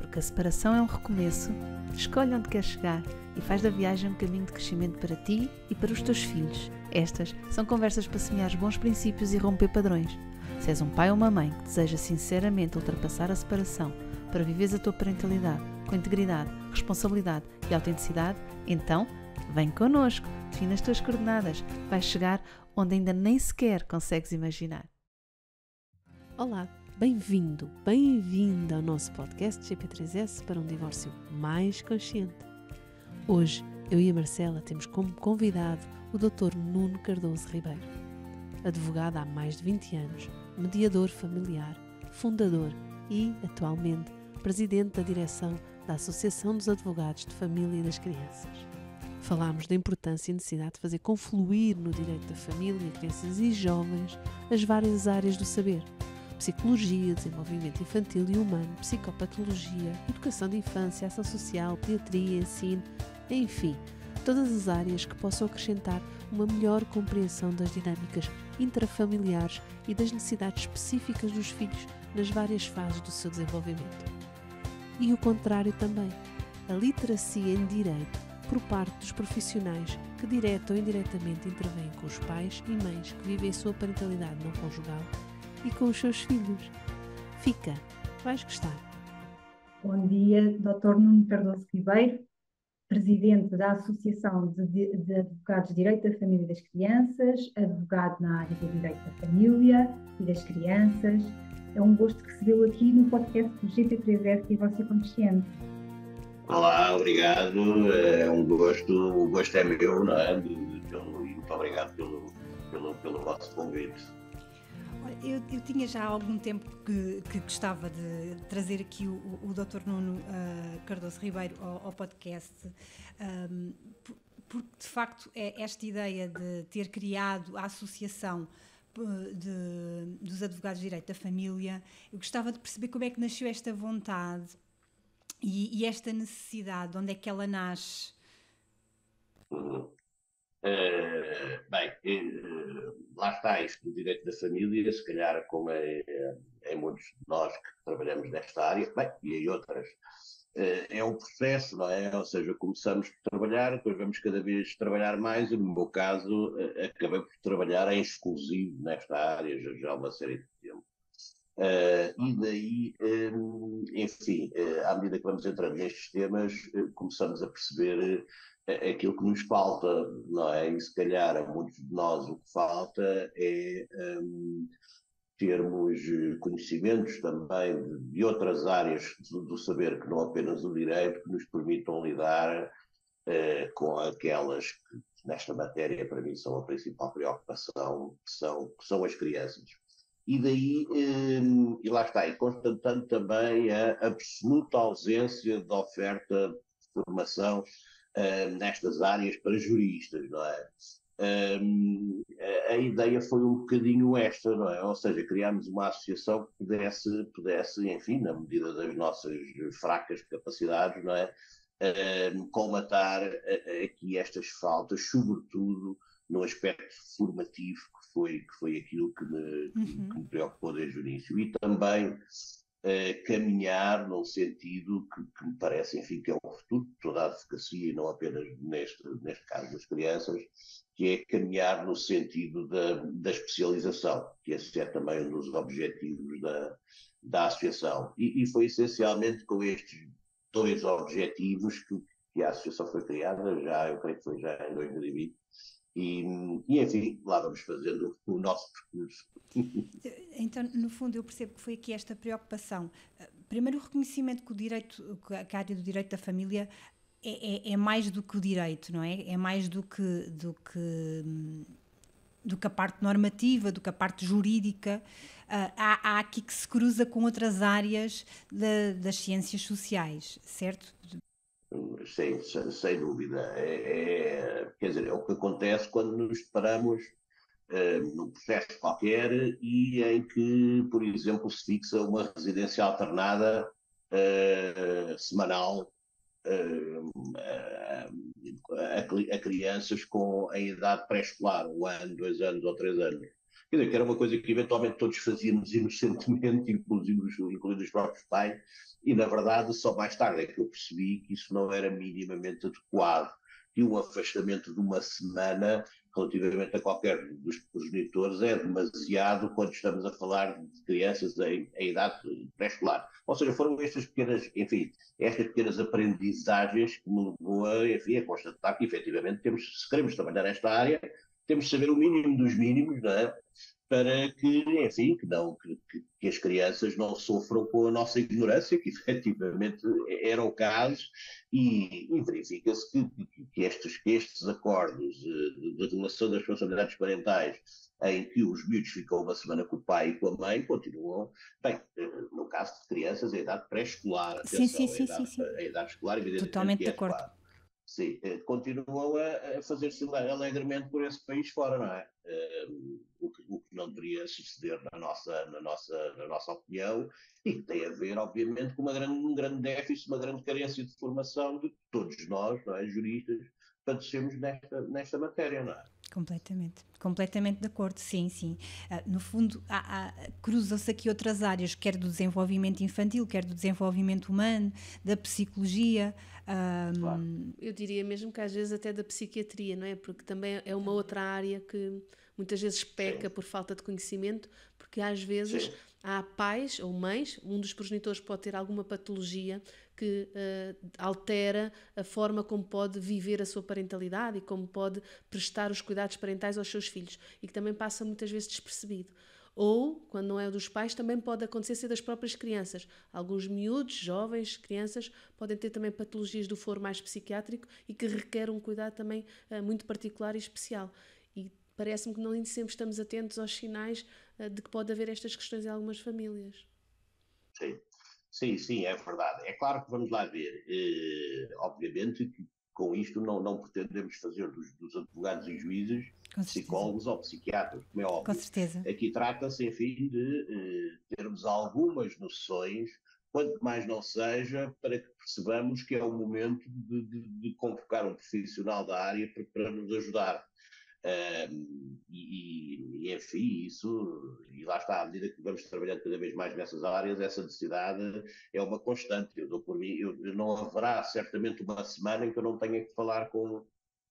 Porque a separação é um recomeço, escolhe onde queres chegar e faz da viagem um caminho de crescimento para ti e para os teus filhos. Estas são conversas para semear bons princípios e romper padrões. Se és um pai ou uma mãe que deseja sinceramente ultrapassar a separação para viveres a tua parentalidade com integridade, responsabilidade e autenticidade, então vem connosco, define as tuas coordenadas, vais chegar onde ainda nem sequer consegues imaginar. Olá, bem-vindo, bem-vinda ao nosso podcast GP3S para um divórcio mais consciente. Hoje, eu e a Marcela temos como convidado o Dr. Nuno Cardoso Ribeiro, advogado há mais de 20 anos, mediador familiar, fundador e, atualmente, presidente da direção da Associação dos Advogados de Família e das Crianças. Falámos da importância e necessidade de fazer confluir no direito da família, crianças e jovens as várias áreas do saber: psicologia, desenvolvimento infantil e humano, psicopatologia, educação de infância, ação social, pediatria, ensino, enfim, todas as áreas que possam acrescentar uma melhor compreensão das dinâmicas intrafamiliares e das necessidades específicas dos filhos nas várias fases do seu desenvolvimento. E o contrário também, a literacia em direito por parte dos profissionais que direta ou indiretamente intervêm com os pais e mães que vivem a sua parentalidade não conjugal e com os seus filhos. Fica, vais gostar. Bom dia, Dr. Nuno Cardoso Ribeiro, presidente da Associação de Advogados de Direito da Família e das Crianças, advogado na área do Direito da Família e das Crianças. É um gosto recebê-lo aqui no podcast do GP3S Divórcio Consciente. Olá, obrigado, é um gosto, o gosto é meu, não é? E muito obrigado pelo vosso convite. Eu tinha já há algum tempo que gostava de trazer aqui o Dr. Nuno Cardoso Ribeiro ao podcast, porque de facto é esta ideia de ter criado a Associação dos Advogados de Direito da Família. Eu gostava de perceber como é que nasceu esta vontade e esta necessidade, onde é que ela nasce? Lá está isto do direito da família, se calhar como é muitos de nós que trabalhamos nesta área, e em outras, é um processo, não é? Ou seja, começamos por trabalhar, depois vamos cada vez trabalhar mais, e no meu caso acabei por trabalhar em exclusivo nesta área já há uma série de tempo. E daí, enfim, à medida que vamos entrando nestes temas, começamos a perceber aquilo que nos falta, não é? E se calhar a muitos de nós o que falta é termos conhecimentos também de outras áreas do saber, que não apenas o direito, que nos permitam lidar com aquelas que nesta matéria para mim são a principal preocupação, que são as crianças. E daí, e lá está, e constatando também a absoluta ausência de oferta de formação nestas áreas para juristas, não é? A ideia foi um bocadinho esta, não é? Ou seja, criámos uma associação que pudesse, enfim, na medida das nossas fracas capacidades, não é? Colmatar aqui estas faltas, sobretudo no aspecto formativo, que foi aquilo que me preocupou desde o início, e também caminhar num sentido que me parece, enfim, que é o futuro de toda a advocacia, e não apenas neste caso das crianças, que é caminhar no sentido da especialização, que esse é também um dos objetivos da associação. E foi essencialmente com estes dois objetivos que a associação foi criada, eu creio que foi já em 2020, e enfim, lá vamos fazendo o nosso percurso. Então, no fundo, eu percebo que foi aqui esta preocupação. Primeiro, o reconhecimento que a área do direito da família é mais do que o direito, não é? É mais do que a parte normativa, do que a parte jurídica. Há aqui que se cruza com outras áreas das ciências sociais, certo? Sem dúvida. Quer dizer, é o que acontece quando nos deparamos num processo qualquer e em que, por exemplo, se fixa uma residência alternada semanal a crianças em idade pré-escolar, 1 ano, 2 anos ou 3 anos. Quer dizer, que era uma coisa que eventualmente todos fazíamos inocentemente, incluindo os próprios pais, e na verdade só mais tarde é que eu percebi que isso não era minimamente adequado, que um afastamento de uma semana relativamente a qualquer dos progenitores é demasiado quando estamos a falar de crianças em idade pré-escolar. Ou seja, foram estas pequenas, enfim, estas pequenas aprendizagens que me levou a, enfim, a constatar que efetivamente temos, se queremos trabalhar nesta área, temos de saber o mínimo dos mínimos, não é? Para que, enfim, que as crianças não sofram com a nossa ignorância, que efetivamente era o caso, e verifica-se que estes acordos de relação das responsabilidades parentais, em que os miúdos ficam uma semana com o pai e com a mãe, continuam, bem, no caso de crianças, a idade pré-escolar, Sim, sim, atenção, sim, sim. a idade escolar, evidentemente, Totalmente que de é acordo. adequada. Sim, continuam a fazer-se alegremente por esse país fora, não é? O que não deveria suceder na nossa opinião, e que tem a ver, obviamente, com um grande déficit, uma grande carência de formação de todos nós, não é? Juristas, padecemos nesta matéria, não é? Completamente de acordo, sim, sim. No fundo, cruzam-se aqui outras áreas, quer do desenvolvimento infantil, quer do desenvolvimento humano, da psicologia. Claro. Eu diria mesmo que às vezes até da psiquiatria, não é? Porque também é uma outra área que muitas vezes peca por falta de conhecimento, porque às vezes há pais ou mães, um dos progenitores pode ter alguma patologia que altera a forma como pode viver a sua parentalidade e como pode prestar os cuidados parentais aos seus filhos, e que também passa muitas vezes despercebido. Ou, quando não é dos pais, também pode acontecer ser das próprias crianças. Alguns miúdos, jovens, crianças, podem ter também patologias do foro mais psiquiátrico e que requerem um cuidado também muito particular e especial. E parece-me que nem sempre estamos atentos aos sinais de que pode haver estas questões em algumas famílias. Sim, é verdade. É claro que vamos lá ver. Obviamente que com isto não pretendemos fazer dos advogados e juízes psicólogos ou psiquiatras, como é óbvio. Com certeza. Aqui trata-se, enfim, de termos algumas noções, quanto mais não seja, para que percebamos que é o momento de convocar um profissional da área para nos ajudar. Enfim, isso, e lá está, à medida que vamos trabalhando cada vez mais nessas áreas, essa necessidade é uma constante. Eu dou por mim, não haverá certamente uma semana em que eu não tenha que falar com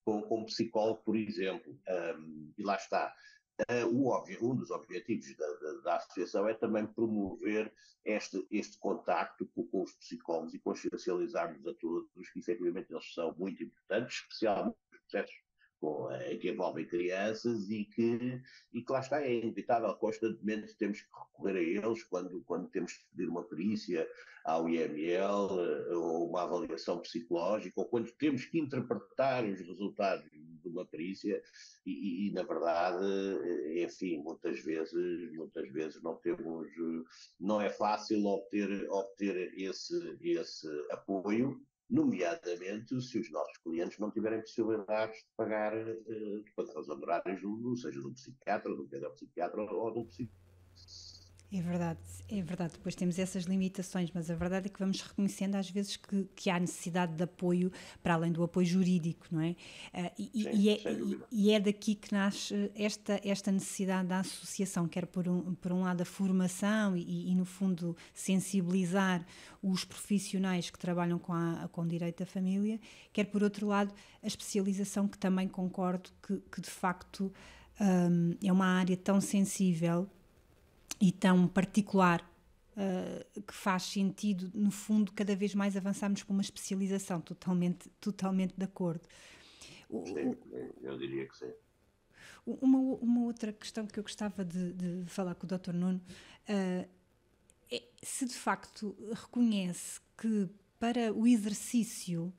um psicólogo, por exemplo. E lá está. Um dos objetivos da associação é também promover este contacto com os psicólogos e consciencializar-nos a todos que efetivamente eles são muito importantes, especialmente nos processos que envolvem crianças e que lá está, é inevitável, constantemente temos que recorrer a eles quando temos que pedir uma perícia ao IML ou uma avaliação psicológica, ou quando temos que interpretar os resultados de uma perícia e na verdade, enfim, muitas vezes não é fácil obter esse apoio, nomeadamente se os nossos clientes não tiverem possibilidades de pagar os honorários, seja de um psiquiatra, de um pedopsiquiatra ou de um psicólogo. É verdade. Depois temos essas limitações, mas a verdade é que vamos reconhecendo às vezes que há necessidade de apoio para além do apoio jurídico, não é? E é daqui que nasce esta necessidade da associação, quer por um lado a formação e no fundo sensibilizar os profissionais que trabalham com direito da família, quer por outro lado a especialização, que também concordo que de facto é uma área tão sensível e tão particular, que faz sentido, no fundo, cada vez mais avançarmos para uma especialização. Totalmente de acordo. Sim, eu diria que sim. Uma outra questão que eu gostava de falar com o Dr. Nuno é se de facto reconhece que para o exercício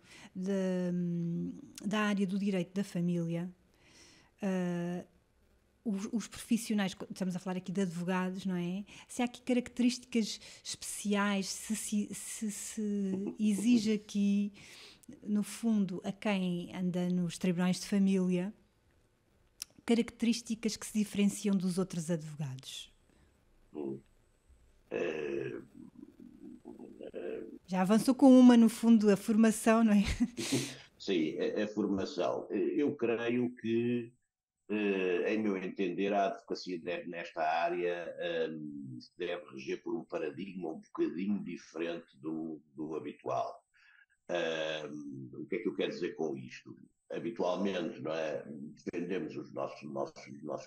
da área do direito da família, os profissionais, estamos a falar aqui de advogados, não é? Se há aqui características especiais, se exige aqui, no fundo, a quem anda nos tribunais de família, características que se diferenciam dos outros advogados. Já avançou com uma, no fundo, a formação, não é? Sim, a formação. Eu creio que em meu entender, a advocacia nesta área deve reger por um paradigma um bocadinho diferente do habitual. O que é que eu quero dizer com isto? Habitualmente, não é, defendemos os nossos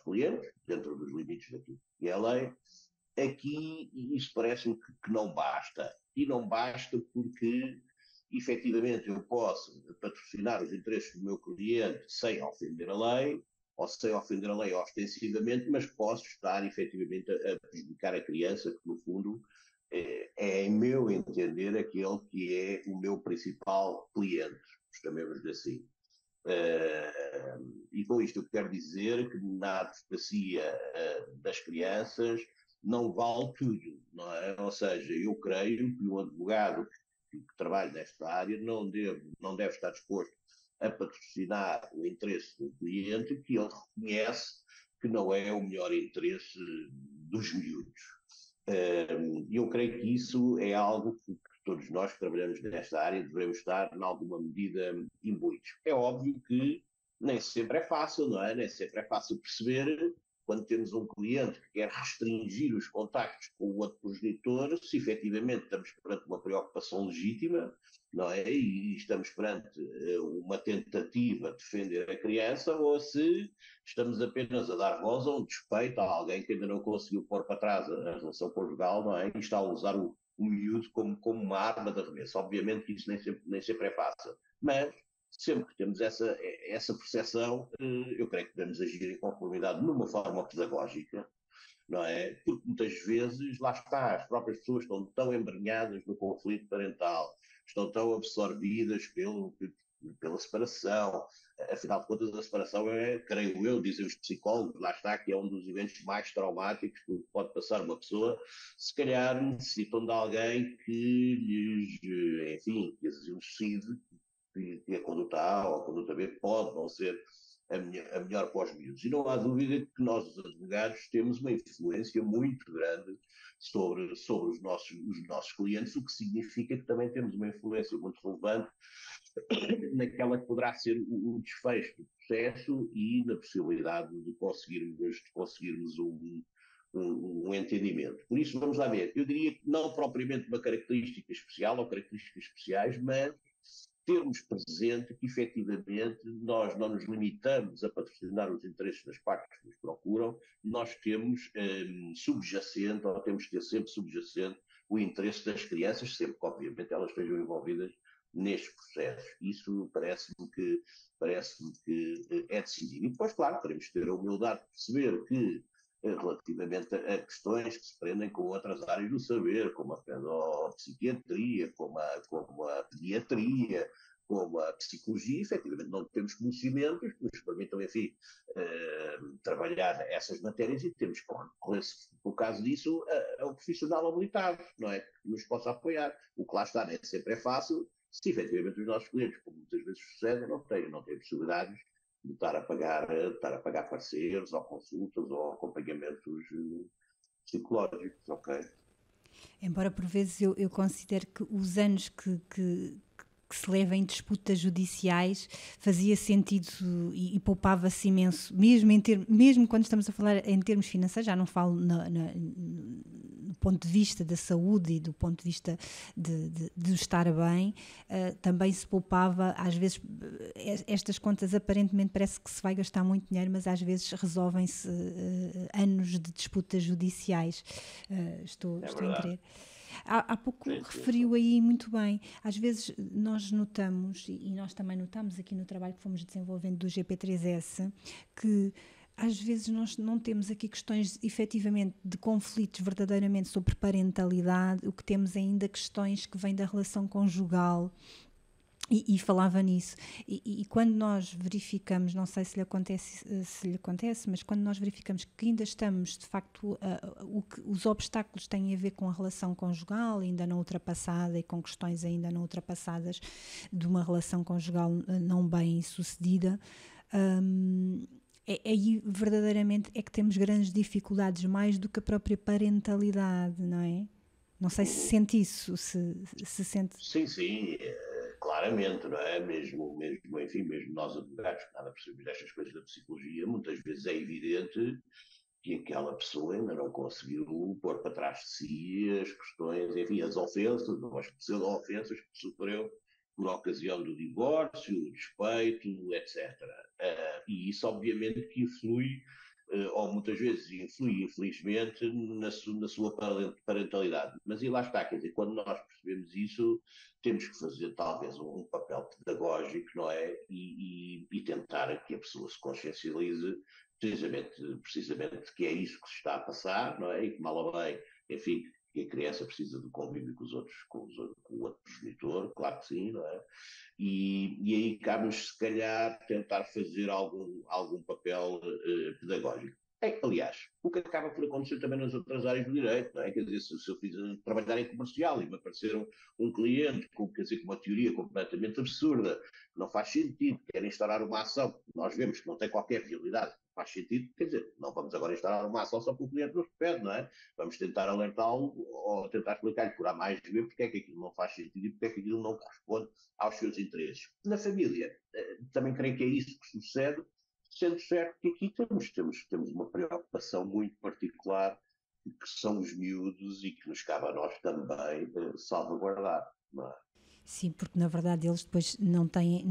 clientes dentro dos limites daquilo que é a lei. Aqui isso parece-me que não basta. E não basta porque, efetivamente, eu posso patrocinar os interesses do meu cliente sem ofender a lei, ou sem ofender a lei ostensivamente, mas posso estar, efetivamente, a prejudicar a criança, que, no fundo, em meu entender, aquele que é o meu principal cliente, chamemos-lhe assim. E com isto eu quero dizer que na advocacia das crianças não vale tudo, não é? Ou seja, eu creio que um advogado que trabalha nesta área não deve estar disposto a patrocinar o interesse do cliente que ele reconhece que não é o melhor interesse dos miúdos. Eu creio que isso é algo que todos nós que trabalhamos nesta área devemos estar, em alguma medida, imbuídos. É óbvio que nem sempre é fácil, não é? Nem sempre é fácil perceber, quando temos um cliente que quer restringir os contactos com o outro progenitor, se efetivamente estamos perante uma preocupação legítima, não é? E estamos perante uma tentativa de defender a criança, ou se estamos apenas a dar voz a um despeito a alguém que ainda não conseguiu pôr para trás a relação conjugal, não é? E está a usar o miúdo como uma arma de arremesso. Obviamente que isso nem sempre é fácil, mas sempre que temos essa percepção, eu creio que devemos agir em conformidade numa forma pedagógica, não é? Porque muitas vezes, lá está, as próprias pessoas estão tão embrenhadas no conflito parental, estão tão absorvidas pela separação. Afinal de contas, a separação creio eu, dizem os psicólogos, lá está, que é um dos eventos mais traumáticos que pode passar uma pessoa. Se calhar necessitam de alguém que lhes, enfim, que lhes elucide que a conduta A ou a conduta B pode não ser a melhor para os miúdos. E não há dúvida que nós, os advogados, temos uma influência muito grande sobre os nossos clientes, o que significa que também temos uma influência muito relevante naquela que poderá ser o desfecho do processo e na possibilidade de conseguirmos um entendimento. Por isso, vamos lá ver. Eu diria que não propriamente uma característica especial ou características especiais, mas termos presente que, efetivamente, nós não nos limitamos a patrocinar os interesses das partes que nos procuram, nós temos subjacente, ou temos que ter sempre subjacente, o interesse das crianças, sempre que, obviamente, elas estejam envolvidas neste processo. Isso parece-me que é decidido. E depois, claro, teremos ter a humildade de perceber que, relativamente a questões que se prendem com outras áreas do saber, como a pedopsiquiatria, como a pediatria, como a psicologia, efetivamente não temos conhecimentos que nos permitam, enfim, trabalhar essas matérias e temos que recorrer, no caso disso, a um profissional habilitado, não é? Que nos possa apoiar. O que lá está nem sempre é fácil, se efetivamente os nossos clientes, como muitas vezes sucede, não têm possibilidades de estar a pagar parceiros, ou consultas, ou acompanhamentos psicológicos, ok? Embora por vezes eu considero que os anos que se leva em disputas judiciais fazia sentido e poupava-se imenso, mesmo quando estamos a falar em termos financeiros, já não falo do ponto de vista da saúde e do ponto de vista de estar bem, também se poupava, às vezes estas contas aparentemente parece que se vai gastar muito dinheiro, mas às vezes resolvem-se anos de disputas judiciais. Estou a entender. Há pouco referiu aí muito bem, às vezes nós notamos, e nós também notamos aqui no trabalho que fomos desenvolvendo do GP3S, que às vezes nós não temos aqui questões efetivamente de conflitos verdadeiramente sobre parentalidade, o que temos ainda questões que vêm da relação conjugal. E falava nisso, e quando nós verificamos, não sei se lhe acontece, mas quando nós verificamos que ainda estamos, de facto, os obstáculos têm a ver com a relação conjugal, ainda não ultrapassada, e com questões ainda não ultrapassadas de uma relação conjugal não bem sucedida, aí verdadeiramente é que temos grandes dificuldades, mais do que a própria parentalidade, não é? Não sei se sente isso, se sente... Sim, claramente, não é? Enfim, mesmo nós advogados, que nada percebemos destas coisas da psicologia, muitas vezes é evidente que aquela pessoa ainda não conseguiu pôr para trás de si as questões, enfim, as ofensas, as pseudo-ofensas que sofreu por ocasião do divórcio, o despeito, etc. E isso, obviamente, que influi, ou muitas vezes influi, infelizmente, na sua parentalidade. Mas e lá está, quer dizer, quando nós percebemos isso, temos que fazer talvez um papel pedagógico, não é? E tentar que a pessoa se consciencialize precisamente que é isso que se está a passar, não é? E que mal ou bem, enfim, que a criança precisa de convívio com o outro progenitor, claro que sim, não é? E aí cabe-nos, se calhar, tentar fazer algum papel pedagógico. Aliás, o que acaba por acontecer também nas outras áreas do direito, não é? Quer dizer, se eu fiz trabalhar em comercial e me aparecer um cliente com uma teoria completamente absurda, que não faz sentido, quer instaurar uma ação, nós vemos que não tem qualquer realidade, faz sentido, quer dizer, não vamos agora instaurar uma ação só porque o cliente nos pede, não é? Vamos tentar alertá-lo ou tentar explicar-lhe por A mais B porque é que aquilo não faz sentido e porque é que aquilo não corresponde aos seus interesses. Na família, também creio que é isso que sucede, sendo certo que aqui temos uma preocupação muito particular, que são os miúdos e que nos cabe a nós também salvaguardar, não é? Sim, porque na verdade eles depois não têm,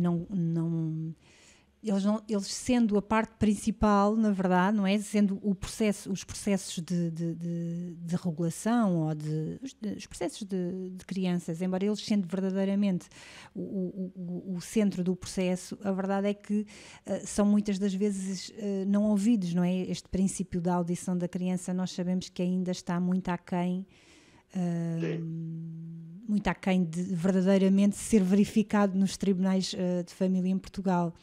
eles sendo a parte principal, na verdade, não é? Sendo os processos de regulação ou os processos de crianças, embora eles sendo verdadeiramente o centro do processo, a verdade é que são muitas das vezes não ouvidos, não é? Este princípio da audição da criança, nós sabemos que ainda está muito aquém, de verdadeiramente ser verificado nos tribunais de família em Portugal.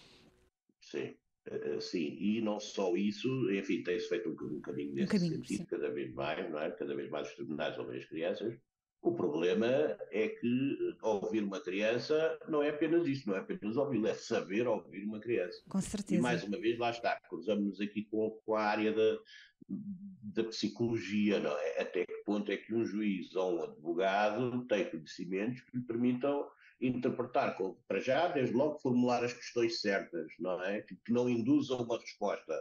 Sim, e não só isso, enfim, tem-se feito um caminho nesse sentido, sim. Cada vez mais, não é? Cada vez mais os tribunais ouvem as crianças. O problema é que ouvir uma criança não é apenas isso, não é apenas ouvi-la, é saber ouvir uma criança. Com certeza. E mais uma vez, lá está, cruzamos-nos aqui com a área da psicologia, não é? Até que ponto é que um juiz ou um advogado tem conhecimentos que lhe permitam interpretar, para já, desde logo, formular as questões certas, não é? Que não induzam uma resposta,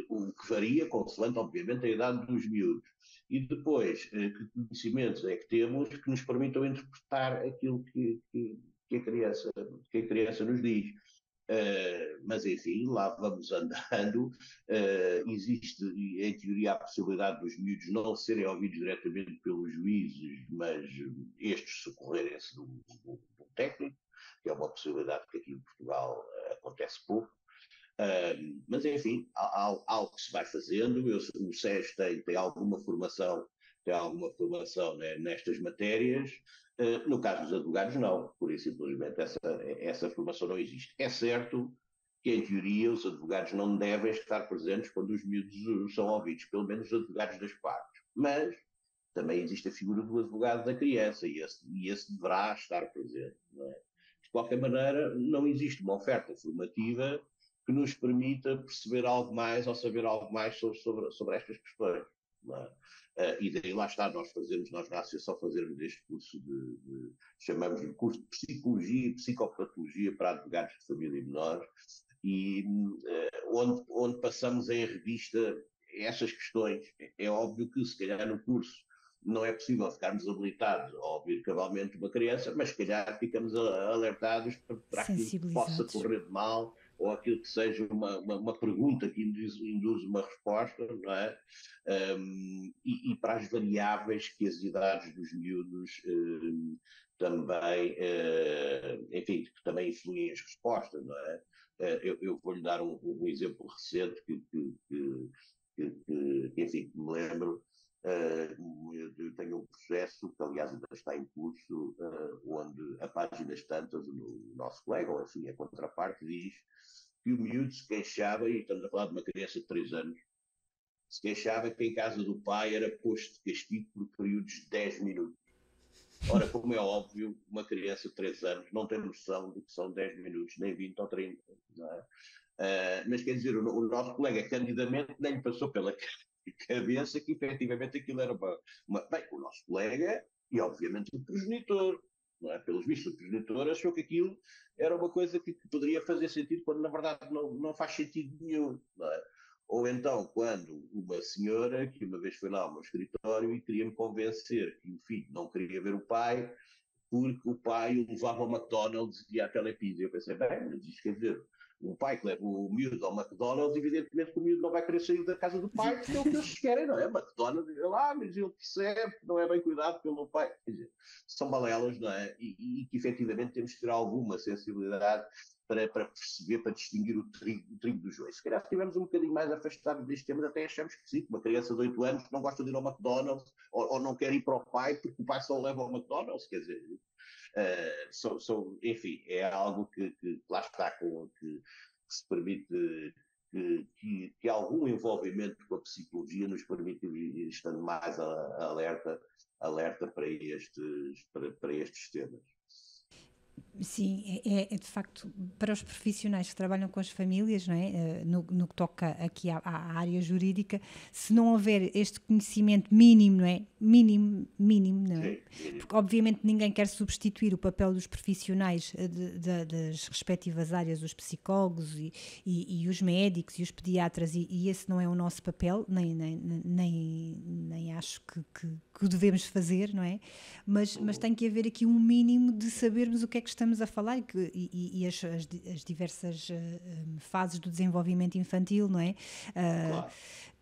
o que varia consoante, obviamente, a idade dos miúdos. E depois, que conhecimentos é que temos que nos permitam interpretar aquilo que a criança nos diz. Mas enfim, lá vamos andando. Existe, em teoria, a possibilidade dos miúdos não serem ouvidos diretamente pelos juízes, mas estes socorrerem-se de um técnico, que é uma possibilidade que aqui em Portugal acontece pouco. Mas enfim, algo que se vai fazendo. O SES tem alguma formação, né, nestas matérias. No caso dos advogados, não. Por isso, simplesmente, essa formação não existe. É certo que, em teoria, os advogados não devem estar presentes quando os miúdos são ouvidos, pelo menos os advogados das partes. Mas também existe a figura do advogado da criança e esse deverá estar presente, não é? De qualquer maneira, não existe uma oferta formativa que nos permita perceber algo mais ou saber algo mais sobre estas questões, não é? E daí lá está, nós na Associação fazermos este curso chamamos de curso de Psicologia e Psicopatologia para advogados de família e menores, e onde passamos em revista essas questões. É óbvio que, se calhar, no curso não é possível ficarmos habilitados a ouvir cabalmente uma criança, mas se calhar ficamos alertados para aquilo que possa correr de mal, ou aquilo que seja uma pergunta que induz uma resposta, não é? E para as variáveis que as idades dos miúdos também, enfim, que também influem as respostas, não é? Eu vou-lhe dar um exemplo recente que enfim, me lembro. Eu tenho um processo que, aliás, ainda está em curso, onde a páginas tantas, o nosso colega, ou assim, a contraparte, diz que o miúdo se queixava, e estamos a falar de uma criança de 3 anos, se queixava que em casa do pai era posto de castigo por períodos de 10 minutos. Ora, como é óbvio, uma criança de 3 anos não tem noção do que são 10 minutos, nem 20 ou 30, não é? Mas quer dizer, o nosso colega, candidamente, nem lhe passou pela cabeça que efetivamente aquilo era Bem, o nosso colega e obviamente o progenitor, não é? Pelos vistos, o progenitor achou que aquilo era uma coisa que poderia fazer sentido, quando na verdade não faz sentido nenhum, não é? Ou então, quando uma senhora, que uma vez foi lá ao meu escritório e queria-me convencer que o filho não queria ver o pai, porque o pai o levava ao McDonald's e à Telepizza. Eu pensei, bem, mas isto quer dizer, o pai que leva o miúdo ao McDonald's, evidentemente que o miúdo não vai querer sair da casa do pai, porque é o que eles querem, não é? McDonald's, mas ele percebe que não é bem cuidado pelo pai. Quer dizer, são balelas, não é? E que efetivamente temos que ter alguma sensibilidade para perceber, para distinguir o trigo do joio. Se calhar se estivermos um bocadinho mais afastados deste tema, até achamos que sim, uma criança de 8 anos que não gosta de ir ao McDonald's, ou não quer ir para o pai porque o pai só o leva ao McDonald's, quer dizer, enfim, é algo que lá está, que se permite, que algum envolvimento com a psicologia nos permite ir estando mais alerta para estes temas. Sim, é de facto para os profissionais que trabalham com as famílias, não é? No que toca aqui à área jurídica, se não houver este conhecimento mínimo, não é? Mínimo, não é? Sim. Porque obviamente ninguém quer substituir o papel dos profissionais das respectivas áreas, os psicólogos e os médicos e os pediatras, e esse não é o nosso papel, nem acho que o devemos fazer, não é? Mas tem que haver aqui um mínimo de sabermos o que é que estamos a falar e as diversas fases do desenvolvimento infantil, não é? Claro.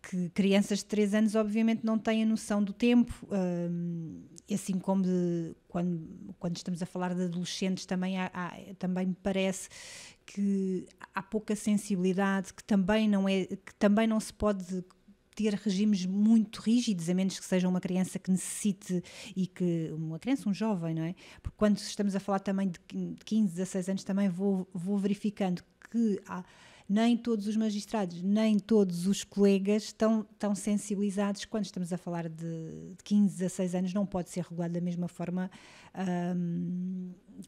Que crianças de 3 anos obviamente não têm a noção do tempo, assim como quando estamos a falar de adolescentes também me parece que há pouca sensibilidade, que também não se pode ter regimes muito rígidos, a menos que seja uma criança que necessite um jovem, não é? Porque quando estamos a falar também de 15, 16 anos, também vou verificando que nem todos os magistrados, nem todos os colegas estão sensibilizados. Quando estamos a falar de 15, 16 anos, não pode ser regulado da mesma forma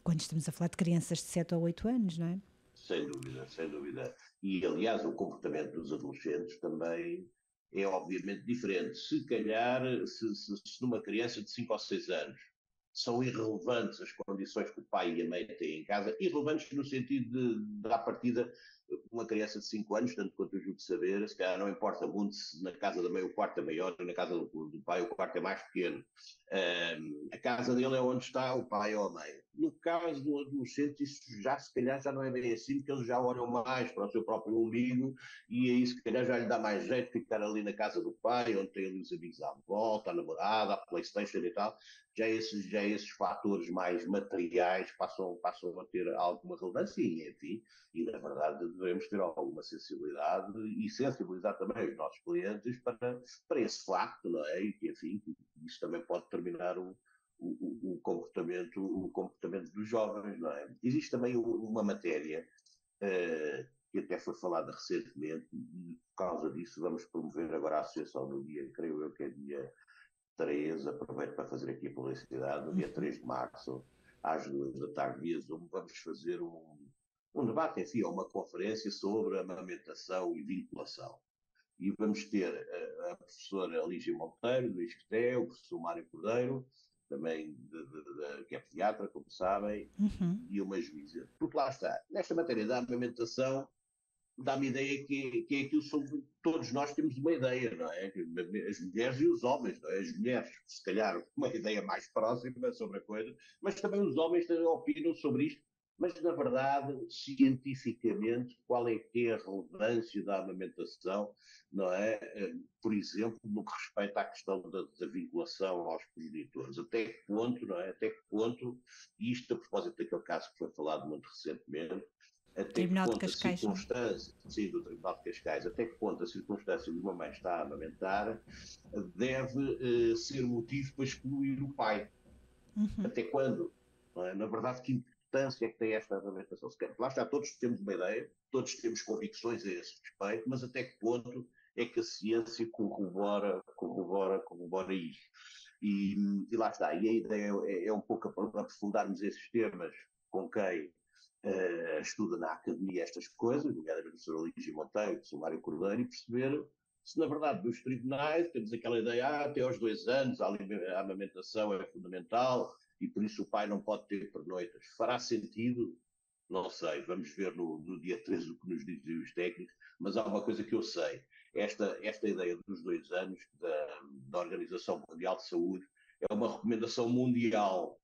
quando estamos a falar de crianças de 7 ou 8 anos, não é? Sem dúvida. E, aliás, o comportamento dos adolescentes também é obviamente diferente. Se calhar, se numa criança de 5 ou 6 anos são irrelevantes as condições que o pai e a mãe têm em casa, irrelevantes no sentido de à partida, uma criança de 5 anos, tanto quanto eu julgo saber, se calhar não importa muito se na casa da mãe o quarto é maior e na casa do pai o quarto é mais pequeno. A casa dele é onde está o pai ou a mãe. No caso do adolescente, isso se calhar já não é bem assim, porque eles já olham mais para o seu próprio umbigo e aí se calhar já lhe dá mais jeito de ficar ali na casa do pai, onde tem ali os amigos à volta, a namorada, a PlayStation e tal. Já esses fatores mais materiais passam a ter alguma relevância e, enfim, e na verdade devemos ter alguma sensibilidade e sensibilizar também os nossos clientes para esse facto, não é? E que, enfim, isso também pode determinar o comportamento dos jovens, não é? Existe também uma matéria que até foi falada recentemente e por causa disso vamos promover agora a associação no dia, creio eu que é dia 3, aproveito para fazer aqui a publicidade, no dia 3 de março, às 2 da tarde, via Zoom, vamos fazer um debate, enfim, uma conferência sobre amamentação e vinculação. E vamos ter a professora Lígia Monteiro, do ISCTE, o professor Mário Cordeiro, também que é pediatra, como sabem, e uma juíza. Porque lá está, nesta matéria da amamentação, dá-me a ideia que é aquilo sobre todos nós temos uma ideia, não é? As mulheres e os homens, não é? As mulheres, se calhar, uma ideia mais próxima sobre a coisa, mas também os homens também opinam sobre isto. Mas, na verdade, cientificamente, qual é que é a relevância da amamentação, não é? Por exemplo, no que respeita à questão da vinculação aos progenitores. Até que ponto, não é? Até que ponto, e isto a propósito daquele caso que foi falado muito recentemente, até que ponto a circunstância, sim, do Tribunal de Cascais, até que ponto a circunstância de uma mãe estar a amamentar deve ser motivo para excluir o pai. Até quando? Não é? Na verdade, que importância é que tem esta amamentação? Lá está, todos temos uma ideia, todos temos convicções a esse respeito, mas até que ponto é que a ciência corrobora isto? E lá está, e a ideia é um pouco aprofundarmos esses temas com quem estuda na academia estas coisas, nomeadamente o professor Lígia Monteiro, o professor Mário Cordeiro, e perceber se na verdade nos tribunais temos aquela ideia, até aos 2 anos a amamentação é fundamental, e por isso o pai não pode ter pernoitas. Fará sentido? Não sei, vamos ver no dia 13 o que nos dizem os técnicos, mas há uma coisa que eu sei, esta ideia dos 2 anos da Organização Mundial de Saúde é uma recomendação mundial,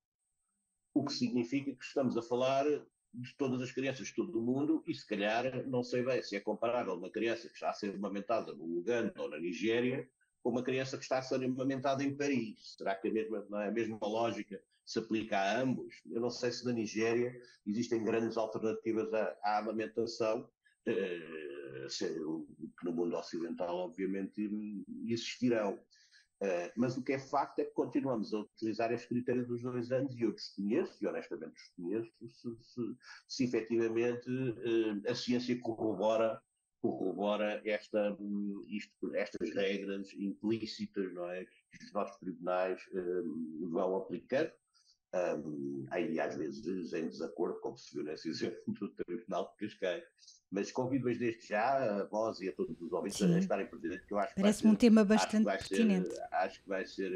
o que significa que estamos a falar de todas as crianças de todo o mundo e se calhar não sei bem se é comparável uma criança que está a ser amamentada no Uganda ou na Nigéria com uma criança que está a ser amamentada em Paris. Será que a mesma lógica se aplica a ambos? Eu não sei se na Nigéria existem grandes alternativas à amamentação, que no mundo ocidental obviamente existirão. Mas o que é facto é que continuamos a utilizar este critério dos 2 anos e eu desconheço, e honestamente desconheço, se efetivamente a ciência corrobora estas regras implícitas, não é, que os nossos tribunais vão aplicando. Aí às vezes em desacordo, como se viu nesse exemplo do Tribunal de Cascais. Mas convido-as desde já a vós e a todos os ouvintes a estarem presentes, que eu acho que Parece-me um tema bastante pertinente. Acho que vai ser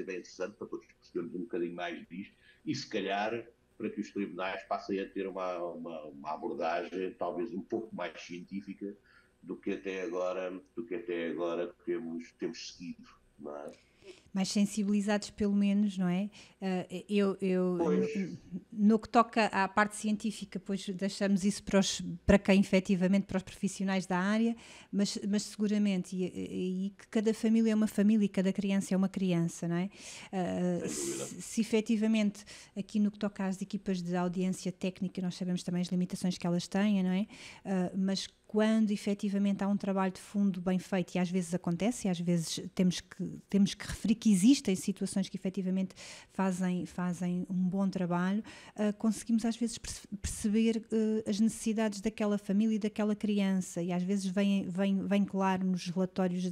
bem interessante para todos percebermos um bocadinho mais disto e se calhar para que os tribunais passem a ter uma abordagem talvez um pouco mais científica do que até agora temos seguido, não é? Mais sensibilizados pelo menos, não é? No que toca à parte científica, pois deixamos isso para quem efetivamente, para os profissionais da área, mas seguramente, e que cada família é uma família e cada criança é uma criança, não é? Se efetivamente, aqui no que toca às equipas de audiência técnica, nós sabemos também as limitações que elas têm, não é? Mas quando efetivamente há um trabalho de fundo bem feito, e às vezes acontece, e às vezes temos que referir que existem situações que efetivamente fazem um bom trabalho, conseguimos às vezes perceber as necessidades daquela família e daquela criança, e às vezes vem claro nos relatórios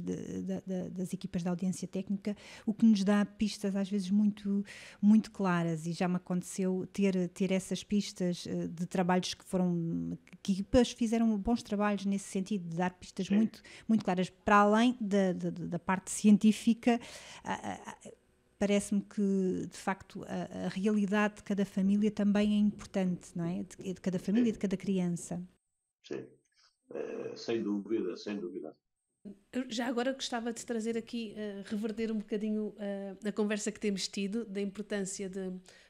das equipas de audiência técnica, o que nos dá pistas às vezes muito, muito claras, e já me aconteceu ter essas pistas de trabalhos que equipas fizeram bons trabalhos nesse sentido, de dar pistas muito, muito claras, para além da parte científica. Parece-me que, de facto, a realidade de cada família também é importante, não é? De cada família e de cada criança. Sim, sem dúvida, sem dúvida. Eu já agora gostava de trazer aqui, reverter um bocadinho a conversa que temos tido, da importância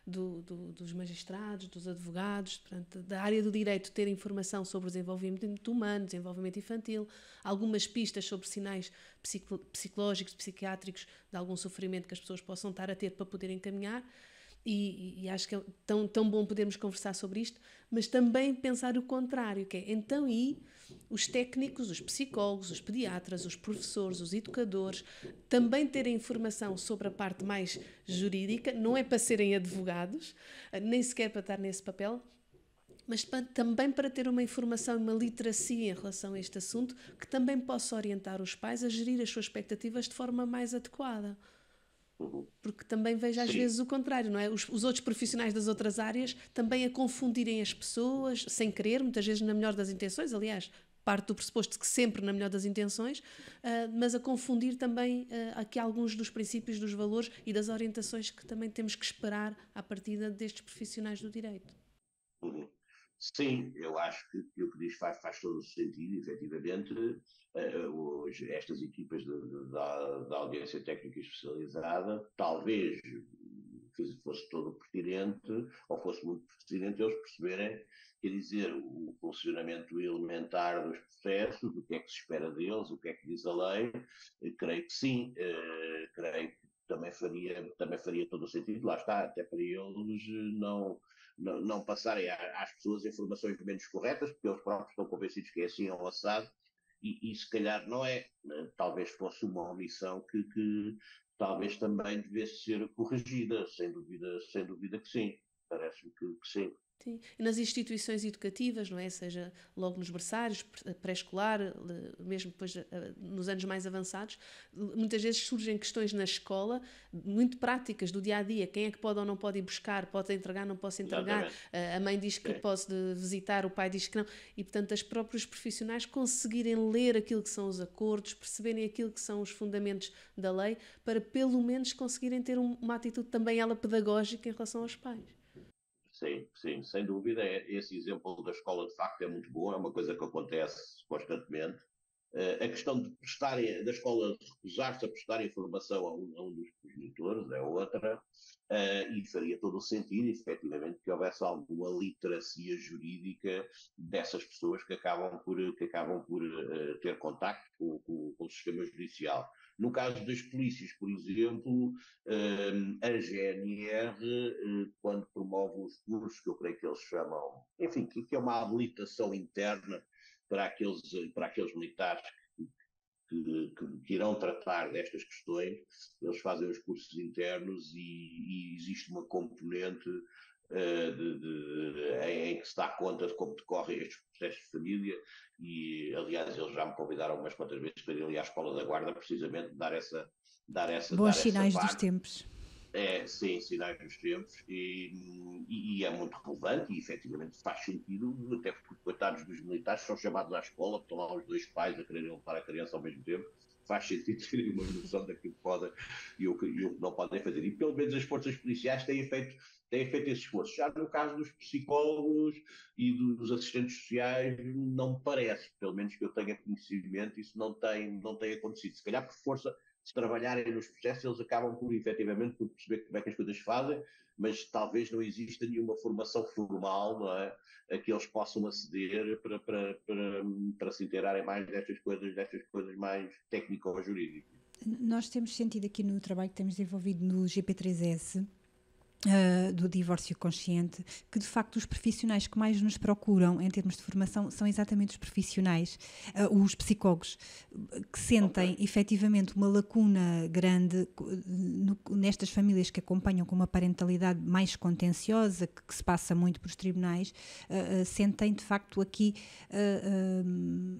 dos magistrados, dos advogados, portanto, da área do direito ter informação sobre o desenvolvimento humano, desenvolvimento infantil, algumas pistas sobre sinais psicológicos, psiquiátricos, de algum sofrimento que as pessoas possam estar a ter para poder encaminhar. E acho que é tão bom podermos conversar sobre isto, mas também pensar o contrário, que é, então, os técnicos, os psicólogos, os pediatras, os professores, os educadores, também terem informação sobre a parte mais jurídica, não é para serem advogados, nem sequer para estar nesse papel, mas também para ter uma informação e uma literacia em relação a este assunto, que também possa orientar os pais a gerir as suas expectativas de forma mais adequada. Porque também vejo às vezes o contrário, não é? Os outros profissionais das outras áreas também a confundirem as pessoas, sem querer, muitas vezes na melhor das intenções, aliás, parte do pressuposto que sempre na melhor das intenções, mas a confundir também aqui alguns dos princípios, dos valores e das orientações que também temos que esperar à partida destes profissionais do direito. Sim, eu acho que o que diz faz todo o sentido, efetivamente. Estas equipas da audiência técnica especializada, talvez fosse todo pertinente, ou fosse muito pertinente eles perceberem, quer dizer, o funcionamento elementar dos processos, o que é que se espera deles, o que é que diz a lei. Creio que sim, creio que também faria todo o sentido, lá está, até para eles não passarem às pessoas informações menos corretas, porque eles próprios estão convencidos que é assim ou assado, e se calhar não é. Talvez fosse uma omissão que talvez também devesse ser corrigida, sem dúvida que sim. Parece-me que sim. Sim. E nas instituições educativas, não é? Seja logo nos berçários, pré-escolar, mesmo depois nos anos mais avançados, muitas vezes surgem questões na escola muito práticas do dia-a-dia. Quem é que pode ou não pode ir buscar? Pode entregar, não posso entregar? A mãe diz que posso visitar, o pai diz que não. E, portanto, os próprios profissionais conseguirem ler aquilo que são os acordos, perceberem aquilo que são os fundamentos da lei, para pelo menos conseguirem ter uma atitude também ela pedagógica em relação aos pais. Sim, sim, sem dúvida. Esse exemplo da escola, de facto, é muito bom, é uma coisa que acontece constantemente. A questão da escola recusar-se a prestar informação a um dos progenitores é outra, e faria todo o sentido, efetivamente, que houvesse alguma literacia jurídica dessas pessoas que acabam por ter contacto com o sistema judicial. No caso das polícias, por exemplo, a GNR, quando promove os cursos, que eu creio que eles chamam, enfim, que é uma habilitação interna para aqueles militares que irão tratar destas questões, eles fazem os cursos internos e existe uma componente em que se dá conta de como decorrem estes processos de família e, aliás, eles já me convidaram umas quantas vezes para ir ali à Escola da Guarda, precisamente, dar essa Bons sinais parte. dos tempos. Sim, sinais dos tempos, e é muito relevante e efetivamente faz sentido, até porque coitados dos militares são chamados à escola, estão lá os dois pais a quererem levar a criança ao mesmo tempo, faz sentido terem uma noção daquilo que podem e o que não podem fazer. E pelo menos as forças policiais têm feito esse esforço. Já no caso dos psicólogos e dos assistentes sociais, não me parece, pelo menos que eu tenha conhecimento, isso não tem acontecido. Se calhar por força, se trabalharem nos processos, eles acabam por, efetivamente, por perceber como é que as coisas se fazem, mas talvez não exista nenhuma formação formal, não é, a que eles possam aceder para se inteirarem mais destas coisas mais técnico-jurídicas. Nós temos sentido aqui no trabalho que temos desenvolvido no GP3S, do divórcio consciente, que de facto os profissionais que mais nos procuram em termos de formação são exatamente os profissionais, os psicólogos, que sentem efetivamente uma lacuna grande nestas famílias que acompanham com uma parentalidade mais contenciosa, que se passa muito por os tribunais, sentem de facto aqui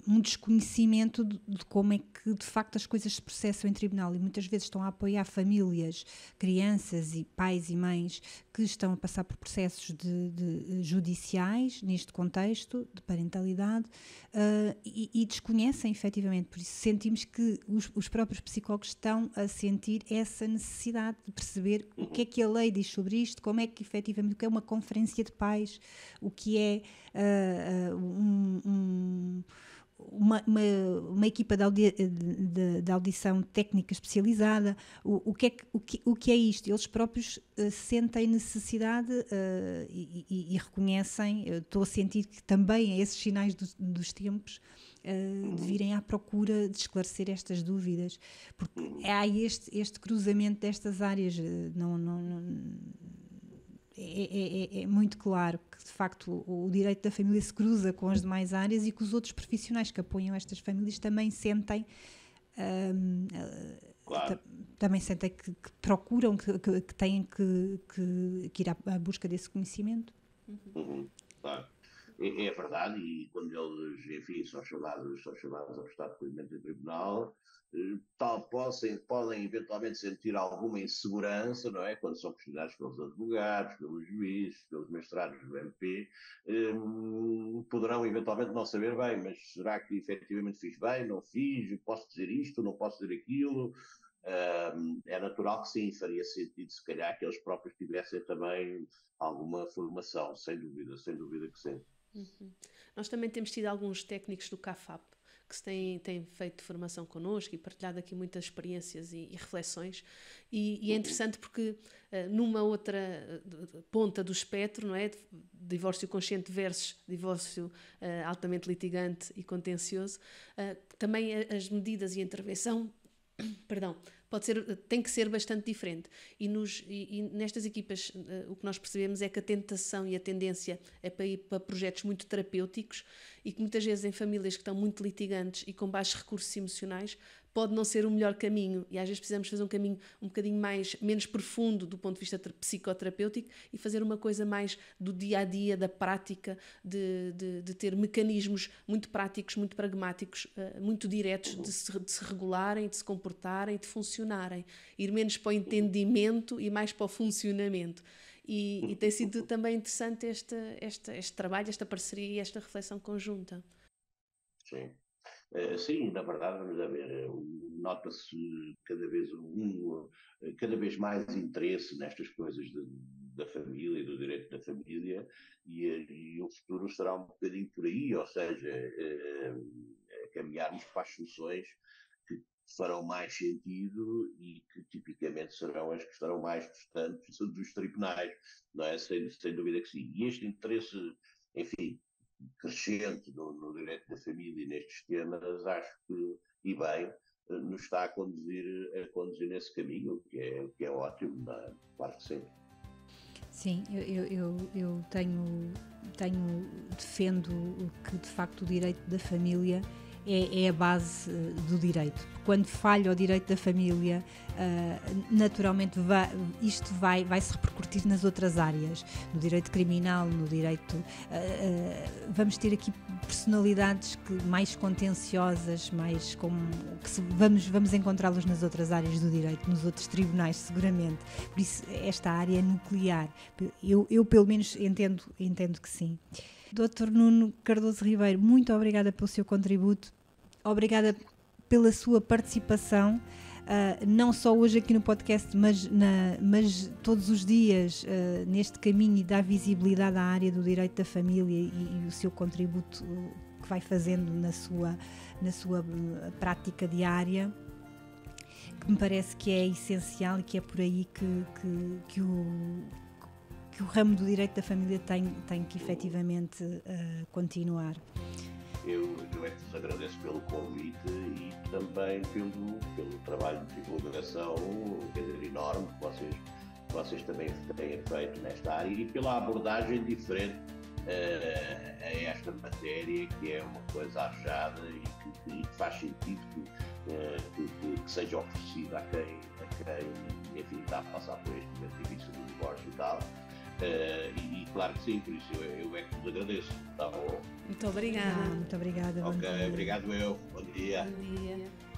um desconhecimento de como é que de facto as coisas se processam em tribunal, e muitas vezes estão a apoiar famílias, crianças e pais e mães que estão a passar por processos judiciais neste contexto de parentalidade, e desconhecem efetivamente. Por isso sentimos que os próprios psicólogos estão a sentir essa necessidade de perceber o que é que a lei diz sobre isto, como é que efetivamente, o que é uma conferência de pais, o que é uma equipa de audição técnica especializada, o que é isto? Eles próprios sentem necessidade e reconhecem, estou a sentir que também é esses sinais dos tempos, de virem à procura de esclarecer estas dúvidas, porque há este cruzamento destas áreas, é muito claro que, de facto, o direito da família se cruza com as demais áreas e que os outros profissionais que apoiam estas famílias também sentem, claro. Também sentem que procuram, que têm que ir à busca desse conhecimento. Claro. É verdade, e quando eles, enfim, são chamados a prestar depoimento em tribunal, podem eventualmente sentir alguma insegurança, não é? Quando são questionados pelos advogados, pelos juízes, pelos mestrados do MP, poderão eventualmente não saber bem, mas será que efetivamente fiz bem, não fiz, posso dizer isto, não posso dizer aquilo? É natural que sim, faria sentido se calhar que eles próprios tivessem também alguma formação, sem dúvida que sim. Nós também temos tido alguns técnicos do CAFAP que têm feito formação connosco e partilhado aqui muitas experiências e reflexões, e é interessante porque numa outra ponta do espectro, não é? Divórcio consciente versus divórcio altamente litigante e contencioso, também as medidas e a intervenção tem que ser bastante diferente. E nestas equipas o que nós percebemos é que a tentação e a tendência é para ir para projetos muito terapêuticos, e que muitas vezes em famílias que estão muito litigantes e com baixos recursos emocionais pode não ser o melhor caminho, e às vezes precisamos fazer um caminho um bocadinho menos profundo do ponto de vista psicoterapêutico e fazer uma coisa mais do dia a dia, da prática, de ter mecanismos muito práticos, muito pragmáticos, muito diretos de se regularem, de se comportarem, de funcionarem, ir menos para o entendimento e mais para o funcionamento. E tem sido também interessante este trabalho, esta parceria e esta reflexão conjunta. Sim. Sim, na verdade, vamos a ver, nota-se cada vez mais interesse nestas coisas da família e do direito da família, e o futuro será um bocadinho por aí, ou seja, caminharmos para as soluções que farão mais sentido e que tipicamente serão as que estarão mais distantes dos tribunais, não é? Sem dúvida que sim. E este interesse, enfim, crescente no direito da família e nestes temas, acho que, e bem, nos está a conduzir nesse caminho, o que é ótimo, não é? Claro que sim. Sim, eu defendo que de facto o direito da família é a base do direito. Quando falha o direito da família, naturalmente isto vai se repercutir nas outras áreas, no direito criminal, no direito... vamos ter aqui personalidades mais contenciosas, mais vamos encontrá-los nas outras áreas do direito, nos outros tribunais, seguramente. Por isso, esta área é nuclear. Eu pelo menos entendo que sim. Dr. Nuno Cardoso Ribeiro, muito obrigada pelo seu contributo, obrigada pela sua participação, não só hoje aqui no podcast, mas todos os dias neste caminho e dar visibilidade à área do direito da família e o seu contributo que vai fazendo na sua prática diária, que me parece que é essencial e que é por aí que o ramo do direito da família tem que efetivamente continuar. Eu é que vos agradeço pelo convite e também pelo trabalho de divulgação, quer dizer, enorme que vocês também têm feito nesta área e pela abordagem diferente a esta matéria, que é uma coisa arejada e que faz sentido que seja oferecida a quem enfim, está a passar por este momento difícil do divórcio e tal. E claro que sim, por isso eu é que vos agradeço. Tá bom? Muito obrigada. Muito obrigada. Ok, obrigado eu. Bom dia. Bom dia.